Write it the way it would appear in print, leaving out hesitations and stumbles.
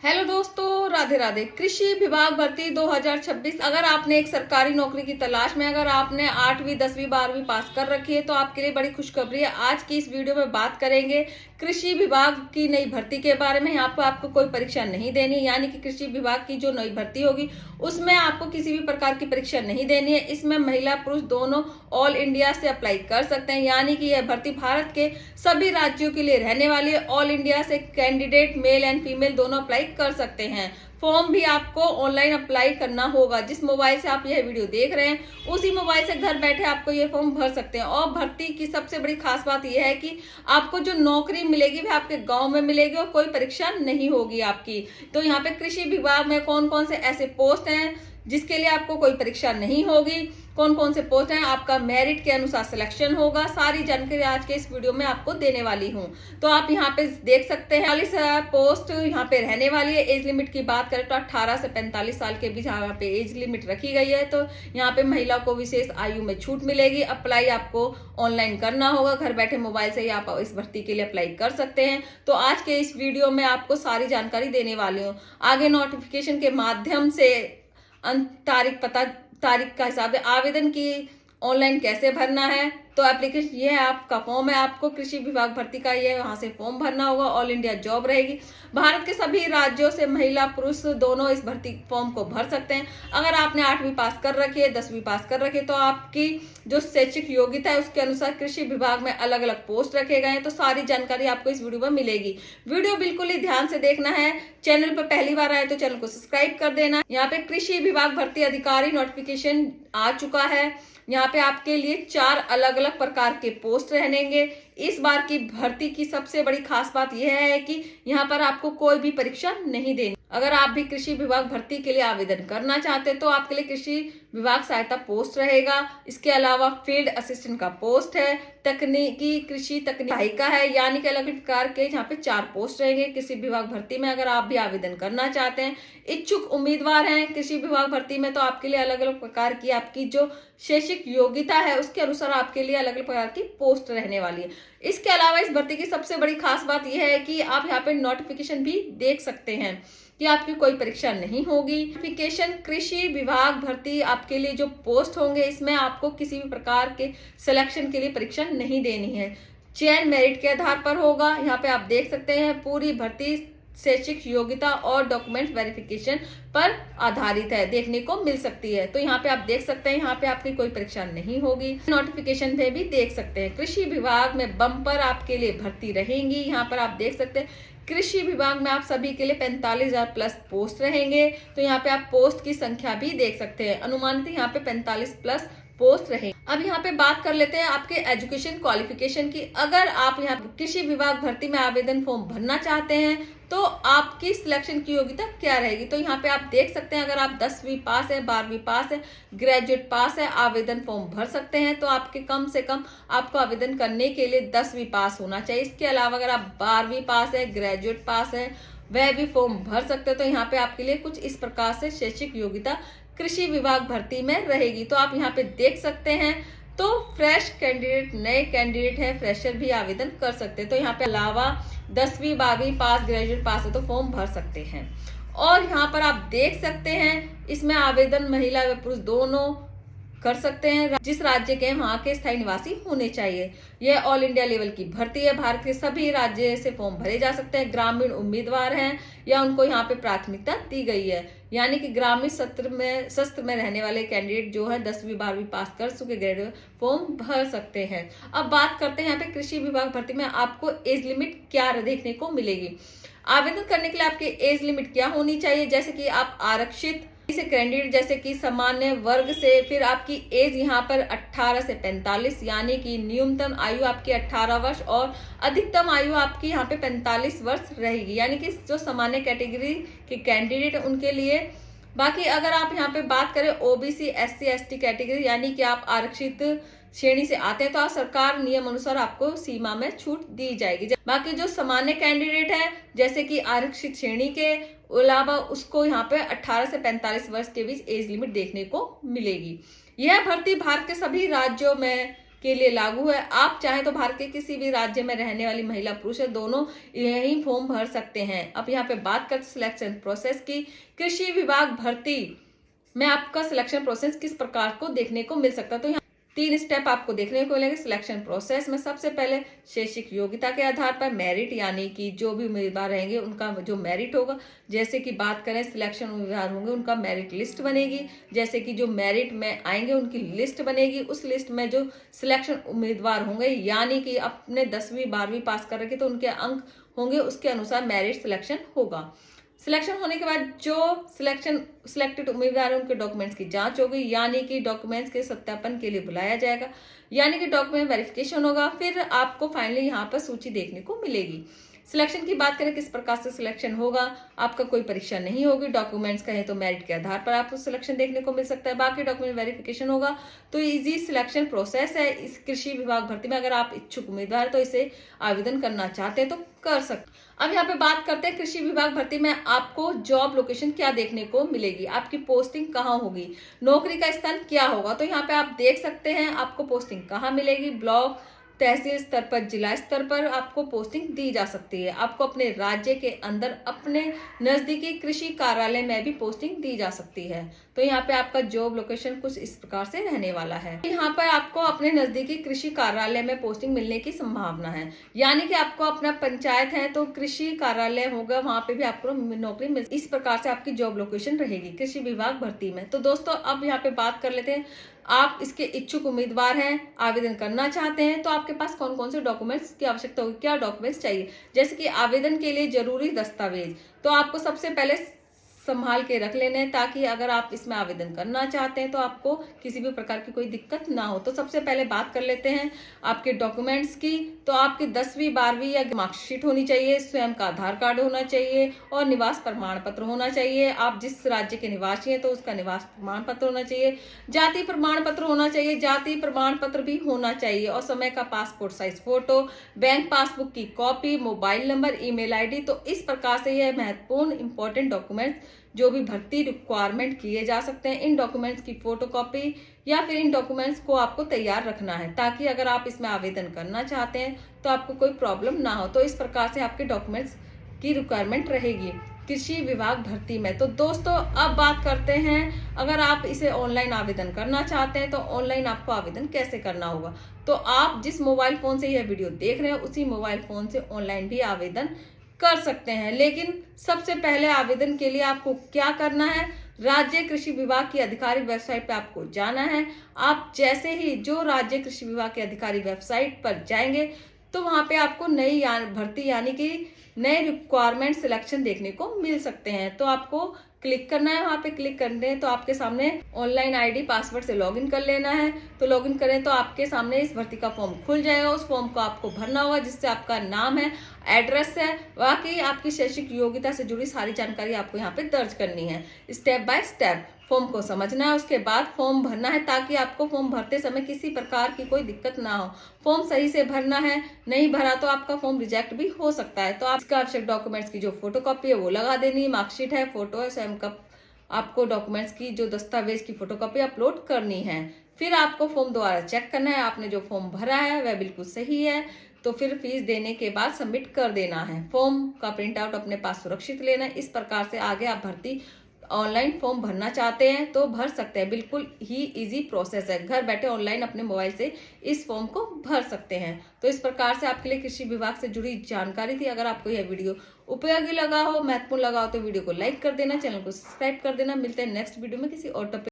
Hello दोस्तों, राधे राधे। कृषि विभाग भर्ती 2026। अगर आपने एक सरकारी नौकरी की तलाश में अगर आपने 8वीं 10वीं 12वीं पास कर रखी है तो आपके लिए बड़ी खुशखबरी है। आज की इस वीडियो में बात करेंगे कृषि विभाग की नई भर्ती के बारे में। यहाँ पर आपको कोई परीक्षा नहीं देनी, यानी कि कृषि विभाग की जो नई भर्ती होगी उसमें आपको किसी भी प्रकार की परीक्षा नहीं देनी है। इसमें महिला पुरुष दोनों ऑल इंडिया से अप्लाई कर सकते हैं, यानी कि यह भर्ती भारत के सभी राज्यों के लिए रहने वाली है। ऑल इंडिया से कैंडिडेट मेल एंड फीमेल दोनों अप्लाई कर सकते हैं। फॉर्म भी आपको ऑनलाइन अप्लाई करना होगा। जिस मोबाइल से आप यह वीडियो देख रहे हैं उसी मोबाइल से घर बैठे आपको ये फॉर्म भर सकते हैं। और भर्ती की सबसे बड़ी खास बात यह है कि आपको जो नौकरी मिलेगी वह आपके गांव में मिलेगी और कोई परीक्षा नहीं होगी आपकी। तो यहाँ पे कृषि विभाग में कौन कौन से ऐसे पोस्ट हैं जिसके लिए आपको कोई परीक्षा नहीं होगी, कौन कौन से पोस्ट हैं, आपका मेरिट के अनुसार सिलेक्शन होगा, सारी जानकारी आज के इस वीडियो में आपको देने वाली हूं। तो आप यहाँ पे देख सकते हैं 40,000 पोस्ट यहाँ पे रहने वाली है। एज लिमिट की बात करें तो 18 से 45 साल के बीच यहाँ पे एज लिमिट रखी गई है। तो यहाँ पे महिला को विशेष आयु में छूट मिलेगी। अप्लाई आपको ऑनलाइन करना होगा, घर बैठे मोबाइल से ही आप इस भर्ती के लिए अप्लाई कर सकते हैं। तो आज के इस वीडियो में आपको सारी जानकारी देने वाली हूँ। आगे नोटिफिकेशन के माध्यम से तारीख का हिसाब है आवेदन की ऑनलाइन कैसे भरना है। तो एप्लीकेशन ये है, आपका फॉर्म है, आपको कृषि विभाग भर्ती का ये वहां से फॉर्म भरना होगा। ऑल इंडिया जॉब रहेगी। भारत के सभी राज्यों से महिला पुरुष दोनों इस भर्ती फॉर्म को भर सकते हैं। अगर आपने 8वीं पास कर रखी है, 10वीं पास कर रखी है तो आपकी जो शैक्षिक योग्यता है उसके अनुसार कृषि विभाग में अलग अलग पोस्ट रखे गए हैं। तो सारी जानकारी आपको इस वीडियो में मिलेगी। वीडियो बिल्कुल ही ध्यान से देखना है। चैनल पर पहली बार आए तो चैनल को सब्सक्राइब कर देना। यहाँ पे कृषि विभाग भर्ती अधिकारी नोटिफिकेशन आ चुका है। यहाँ पे आपके लिए 4 अलग अलग प्रकार के पोस्ट रहेंगे। इस बार की भर्ती की सबसे बड़ी खास बात यह है कि यहाँ पर आपको कोई भी परीक्षा नहीं देनी। अगर आप भी कृषि विभाग भर्ती के लिए आवेदन करना चाहते हैं तो आपके लिए कृषि विभाग सहायता पोस्ट रहेगा। इसके अलावा फील्ड असिस्टेंट का पोस्ट है, तकनीकी कृषि सहायिका है, यानी कि अलग अलग प्रकार के यहाँ पे 4 पोस्ट रहेंगे कृषि विभाग भर्ती में। अगर आप भी आवेदन करना चाहते हैं, इच्छुक उम्मीदवार हैं कृषि विभाग भर्ती में, तो आपके लिए अलग अलग प्रकार की आपकी जो शैक्षिक योग्यता है उसके अनुसार आपके लिए अलग अलग प्रकार की पोस्ट रहने वाली है। इसके अलावा इस भर्ती की सबसे बड़ी खास बात यह है कि आप यहाँ पे नोटिफिकेशन भी देख सकते हैं कि आपकी कोई परीक्षा नहीं होगी। नोटिफिकेशन कृषि विभाग भर्ती आपके लिए जो पोस्ट होंगे इसमें आपको किसी भी प्रकार के सिलेक्शन के लिए परीक्षा नहीं देनी है। चयन मेरिट के आधार पर होगा। यहाँ पे आप देख सकते हैं पूरी भर्ती शैक्षिक योग्यता और डॉक्यूमेंट वेरिफिकेशन पर आधारित है, देखने को मिल सकती है। तो यहाँ पे आप देख सकते हैं यहाँ पे आपकी कोई परीक्षा नहीं होगी। नोटिफिकेशन में भी देख सकते हैं कृषि विभाग में बम्पर आपके लिए भर्ती रहेंगी। यहाँ पर आप देख सकते हैं कृषि विभाग में आप सभी के लिए 45,000 प्लस पोस्ट रहेंगे। तो यहाँ पे आप पोस्ट की संख्या भी देख सकते हैं। अनुमानित यहाँ पे 45 प्लस पोस्ट रहे। अब यहाँ पे बात कर लेते हैं आपके एजुकेशन क्वालिफिकेशन की। अगर आप यहाँ कृषि विभाग भर्ती में आवेदन फॉर्म भरना चाहते हैं तो आपकी सिलेक्शन की योग्यता क्या रहेगी। तो यहाँ पे आप देख सकते हैं अगर आप 10वीं पास है, 12वीं पास है, ग्रेजुएट पास है, आवेदन फॉर्म भर सकते हैं। तो आपके कम से कम आपको आवेदन करने के लिए 10वीं पास होना चाहिए। इसके अलावा अगर आप 12वीं पास है, ग्रेजुएट पास है, वह भी फॉर्म भर सकते हैं। तो यहाँ पे आपके लिए कुछ इस प्रकार से शैक्षिक योग्यता कृषि विभाग भर्ती में रहेगी। तो आप यहाँ पे देख सकते हैं। तो फ्रेश कैंडिडेट, नए कैंडिडेट है, फ्रेशर भी आवेदन कर सकते हैं। तो यहाँ पे अलावा 10वीं 12वीं पास, ग्रेजुएट पास है तो फॉर्म भर सकते हैं। और यहाँ पर आप देख सकते हैं इसमें आवेदन महिला व पुरुष दोनों कर सकते हैं। जिस राज्य के वहां के स्थायी निवासी होने चाहिए। यह ऑल इंडिया लेवल की भर्ती है। भारत के सभी राज्य से फॉर्म भरे जा सकते हैं। ग्रामीण उम्मीदवार हैं या उनको यहाँ पे प्राथमिकता दी गई है, यानी कि ग्रामीण सत्र में रहने वाले कैंडिडेट जो है 10वीं 12वीं पास कर चुके ग्रेजुएट फॉर्म भर सकते हैं। अब बात करते हैं यहाँ पे कृषि विभाग भर्ती में आपको एज लिमिट क्या देखने को मिलेगी। आवेदन करने के लिए आपकी एज लिमिट क्या होनी चाहिए, जैसे कि आप आरक्षित से कैंडिडेट जैसे कि सामान्य वर्ग से, फिर आपकी एज यहाँ पर 18 से 45, यानी कि न्यूनतम आयु आपकी 18 वर्ष और अधिकतम आयु आपकी यहाँ पे 45 वर्ष रहेगी, यानी कि जो सामान्य कैटेगरी के कैंडिडेट उनके लिए। बाकी अगर आप यहाँ पे बात करें ओबीसी SC ST कैटेगरी, यानी कि आप आरक्षित श्रेणी से आते हैं तो सरकार नियम अनुसार आपको सीमा में छूट दी जाएगी। बाकी जो सामान्य कैंडिडेट है जैसे कि आरक्षित श्रेणी के अलावा उसको यहाँ पे 18 से 45 वर्ष के बीच एज लिमिट देखने को मिलेगी। यह भर्ती भारत के सभी राज्यों में के लिए लागू है। आप चाहें तो भारत के किसी भी राज्य में रहने वाली महिला पुरुष दोनों यही फॉर्म भर सकते हैं। अब यहाँ पे बात करते सिलेक्शन प्रोसेस की। कृषि विभाग भर्ती में आपका सिलेक्शन प्रोसेस किस प्रकार को देखने को मिल सकता है, तो 3 स्टेप आपको देखने को मिलेंगे सिलेक्शन प्रोसेस में। सबसे पहले शैक्षिक योग्यता के आधार पर मेरिट, यानी कि जो भी उम्मीदवार रहेंगे उनका जो मेरिट होगा, जैसे कि बात करें सिलेक्शन उम्मीदवार होंगे उनका मेरिट लिस्ट बनेगी। जैसे कि जो मेरिट में आएंगे उनकी लिस्ट बनेगी, उस लिस्ट में जो सिलेक्शन उम्मीदवार होंगे यानी कि अपने 10वीं 12वीं पास कर रखे तो उनके अंक होंगे, उसके अनुसार मेरिट सिलेक्शन होगा। सिलेक्शन होने के बाद जो सिलेक्टेड उम्मीदवार है उनके डॉक्यूमेंट्स की जांच होगी, यानी कि डॉक्यूमेंट्स के सत्यापन के लिए बुलाया जाएगा, यानी कि डॉक्यूमेंट वेरिफिकेशन होगा। फिर आपको फाइनली यहाँ पर सूची देखने को मिलेगी। सिलेक्शन की बात करें किस प्रकार से सिलेक्शन होगा, आपका कोई परीक्षा नहीं होगी। डॉक्यूमेंट्स कहें तो मेरिट के आधार पर आपको सिलेक्शन देखने को मिल सकता है। बाकी डॉक्यूमेंट वेरिफिकेशन होगा। तो इजी सिलेक्शन प्रोसेस है इस कृषि विभाग भर्ती में। अगर आप इच्छुक उम्मीदवार तो इसे आवेदन करना चाहते हैं तो कर सकते। अब यहाँ पे बात करते हैं कृषि विभाग भर्ती में आपको जॉब लोकेशन क्या देखने को मिलेगी, आपकी पोस्टिंग कहाँ होगी, नौकरी का स्थान क्या होगा। तो यहाँ पे आप देख सकते हैं आपको पोस्टिंग कहाँ मिलेगी। ब्लॉक, तहसील स्तर पर, जिला स्तर पर आपको पोस्टिंग दी जा सकती है। आपको अपने राज्य के अंदर अपने नजदीकी कृषि कार्यालय में भी पोस्टिंग दी जा सकती है। तो यहाँ पे आपका जॉब लोकेशन कुछ इस प्रकार से रहने वाला है। यहाँ पर आपको अपने नजदीकी कृषि कार्यालय में पोस्टिंग मिलने की संभावना है, यानी कि आपको अपना पंचायत है तो कृषि कार्यालय होगा, वहां पे भी आपको नौकरी मिल। इस प्रकार से आपकी जॉब लोकेशन रहेगी कृषि विभाग भर्ती में। तो दोस्तों अब यहाँ पे बात कर लेते हैं, आप इसके इच्छुक उम्मीदवार हैं, आवेदन करना चाहते हैं तो आपके पास कौन कौन से डॉक्यूमेंट्स की आवश्यकता होगी, क्या डॉक्यूमेंट्स चाहिए। जैसे कि आवेदन के लिए जरूरी दस्तावेज तो आपको सबसे पहले संभाल के रख लेने हैं, ताकि अगर आप इसमें आवेदन करना चाहते हैं तो आपको किसी भी प्रकार की कोई दिक्कत ना हो। तो सबसे पहले बात कर लेते हैं आपके डॉक्यूमेंट्स की। तो आपकी 10वीं 12वीं या मार्कशीट होनी चाहिए, स्वयं का आधार कार्ड होना चाहिए और निवास प्रमाण पत्र होना चाहिए। आप जिस राज्य के निवासी हैं तो उसका निवास प्रमाण पत्र होना चाहिए। जाति प्रमाण पत्र होना चाहिए, जाति प्रमाण पत्र भी होना चाहिए। और समय का passport size photo, bank passbook की copy, mobile number, email ID. तो इस प्रकार से यह महत्वपूर्ण इंपॉर्टेंट डॉक्यूमेंट्स जो भी भर्ती रिक्वायरमेंट किए जा सकते हैं, इन डॉक्यूमेंट्स की फोटोकॉपी या फिर इन डॉक्यूमेंट्स को आपको तैयार रखना है, ताकि अगर आप इसमें आवेदन करना चाहते हैं तो आपको कोई प्रॉब्लम ना हो। तो इस प्रकार से आपके डॉक्यूमेंट्स की रिक्वायरमेंट रहेगी कृषि विभाग भर्ती में। तो दोस्तों अब बात करते हैं, अगर आप इसे ऑनलाइन आवेदन करना चाहते हैं तो ऑनलाइन आपको आवेदन कैसे करना होगा। तो आप जिस मोबाइल फोन से यह वीडियो देख रहे हैं उसी मोबाइल फोन से ऑनलाइन भी आवेदन कर सकते हैं। लेकिन सबसे पहले आवेदन के लिए आपको क्या करना है, राज्य कृषि विभाग की आधिकारिक वेबसाइट पे आपको जाना है। आप जैसे ही जो राज्य कृषि विभाग की आधिकारिक वेबसाइट पर जाएंगे तो वहां पे आपको नई भर्ती यानी कि नए रिक्वायरमेंट सिलेक्शन देखने को मिल सकते हैं। तो आपको क्लिक करना है, वहां पे क्लिक करते हैं तो आपके सामने ऑनलाइन आईडी पासवर्ड से लॉगिन कर लेना है। तो लॉगिन करें तो आपके सामने इस भर्ती का फॉर्म खुल जाएगा। उस फॉर्म को आपको भरना होगा, जिससे आपका नाम है, एड्रेस है, बाकी आपकी शैक्षिक योग्यता से जुड़ी सारी जानकारी आपको यहाँ पे दर्ज करनी है। स्टेप बाय स्टेप फॉर्म को समझना है, उसके बाद फॉर्म भरना है, ताकि आपको फॉर्म भरते समय किसी प्रकार की कोई दिक्कत ना हो। फॉर्म सही से भरना है, नहीं भरा तो आपका फॉर्म रिजेक्ट भी हो सकता है। तो आपका आवश्यक डॉक्यूमेंट्स की जो फोटोकॉपी है वो लगा देनी है, मार्कशीट है, फोटो है, स्वयं का आपको डॉक्यूमेंट्स की जो दस्तावेज की फोटोकॉपी अपलोड करनी है। फिर आपको फॉर्म दोबारा चेक करना है, आपने जो फॉर्म भरा है वह बिल्कुल सही है तो फिर फीस देने के बाद सबमिट कर देना है। फॉर्म का प्रिंट आउट अपने पास सुरक्षित लेना है। इस प्रकार से आगे आप भर्ती ऑनलाइन फॉर्म भरना चाहते हैं तो भर सकते हैं। बिल्कुल ही इजी प्रोसेस है, घर बैठे ऑनलाइन अपने मोबाइल से इस फॉर्म को भर सकते हैं। तो इस प्रकार से आपके लिए कृषि विभाग से जुड़ी जानकारी थी। अगर आपको यह वीडियो उपयोगी लगा हो, महत्वपूर्ण लगा हो तो वीडियो को लाइक कर देना, चैनल को सब्सक्राइब कर देना। मिलते हैं नेक्स्ट वीडियो में किसी और टॉपिक